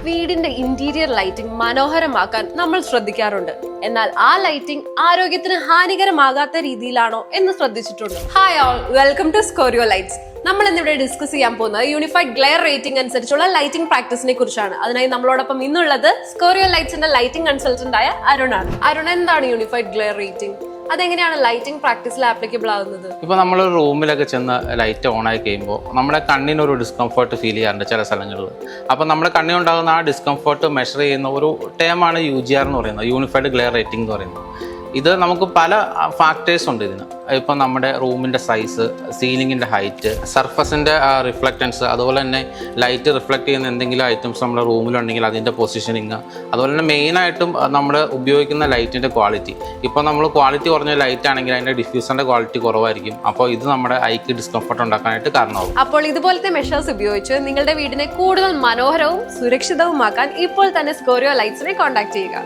വീടിന്റെ interior lighting മനോഹരമാക്കാൻ നമ്മൾ ശ്രദ്ധിക്കാറുണ്ട്. എന്നാൽ ആ ലൈറ്റിംഗ് ആരോഗ്യത്തിന് ഹാനികരമാകാത്ത രീതിയിലാണോ എന്ന് ശ്രദ്ധിച്ചിട്ടുണ്ട്? Hi all, welcome to Scorio lights. നമ്മൾ ഇന്നിവിടെ ഡിസ്കസ് ചെയ്യാൻ പോകുന്നത് യൂണിഫൈഡ് ഗ്ലെയർ റേറ്റിംഗ് അനുസരിച്ചുള്ള ലൈറ്റിംഗ് പ്രാക്ടീസിനെ കുറിച്ചാണ്. അതിനായി നമ്മളോടൊപ്പം ഇന്നുള്ളത് സ്കോറിയോ ലൈറ്റ്സിന്റെ ലൈറ്റിംഗ് കൺസൾട്ടന്റ് ആയ അരുണാണ്. അരുൺ, എന്താണ് യൂണിഫൈഡ് ഗ്ലെയർ റേറ്റിംഗ്? അതെങ്ങനെയാണ് ലൈറ്റിംഗ് പ്രാക്ടീസിൽ ആപ്ലിക്കബിൾ ആകുന്നത്? ഇപ്പോൾ നമ്മൾ റൂമിലൊക്കെ ചെന്ന് ലൈറ്റ് ഓൺ ആയി കഴിയുമ്പോൾ നമ്മുടെ കണ്ണിനൊരു ഡിസ്കംഫർട്ട് ഫീൽ ചെയ്യാറുണ്ട് ചില സ്ഥലങ്ങളിൽ. അപ്പോൾ നമ്മുടെ കണ്ണിനുണ്ടാകുന്ന ആ ഡിസ്കംഫർട്ട് മെഷർ ചെയ്യുന്ന ഒരു ടേമാണ് UGR എന്ന് പറയുന്നത്, യൂണിഫൈഡ് ഗ്ലെയർ റേറ്റിംഗ് എന്ന് പറയുന്നത്. ഇത് നമുക്ക് പല ഫാക്ടേഴ്സ് ഉണ്ട് ഇതിന്. ഇപ്പം നമ്മുടെ റൂമിൻ്റെ സൈസ്, സീലിങ്ങിൻ്റെ ഹൈറ്റ്, സർഫസിൻ്റെ റിഫ്ലക്റ്റൻസ്, അതുപോലെ തന്നെ ലൈറ്റ് റിഫ്ലക്റ്റ് ചെയ്യുന്ന എന്തെങ്കിലും ഐറ്റംസ് നമ്മുടെ റൂമിലുണ്ടെങ്കിൽ അതിൻ്റെ പൊസിഷനിങ്, അതുപോലെ തന്നെ മെയിനായിട്ടും നമ്മൾ ഉപയോഗിക്കുന്ന ലൈറ്റിൻ്റെ ക്വാളിറ്റി. ഇപ്പോൾ നമ്മൾ ക്വാളിറ്റി കുറഞ്ഞ ലൈറ്റ് ആണെങ്കിൽ അതിൻ്റെ ഡിഫ്യൂസറിൻ്റെ ക്വാളിറ്റി കുറവായിരിക്കും. അപ്പോൾ ഇത് നമ്മുടെ ഐക്ക് ഡിസ്കംഫർട്ട് ഉണ്ടാക്കാനായിട്ട് കാരണമാകും. അപ്പോൾ ഇതുപോലത്തെ മെഷേഴ്സ് ഉപയോഗിച്ച് നിങ്ങളുടെ വീടിനെ കൂടുതൽ മനോഹരവും സുരക്ഷിതവുമാക്കാൻ ഇപ്പോൾ തന്നെ സ്കോറിയോ ലൈറ്റ്സിനെ കോൺടാക്ട് ചെയ്യുക.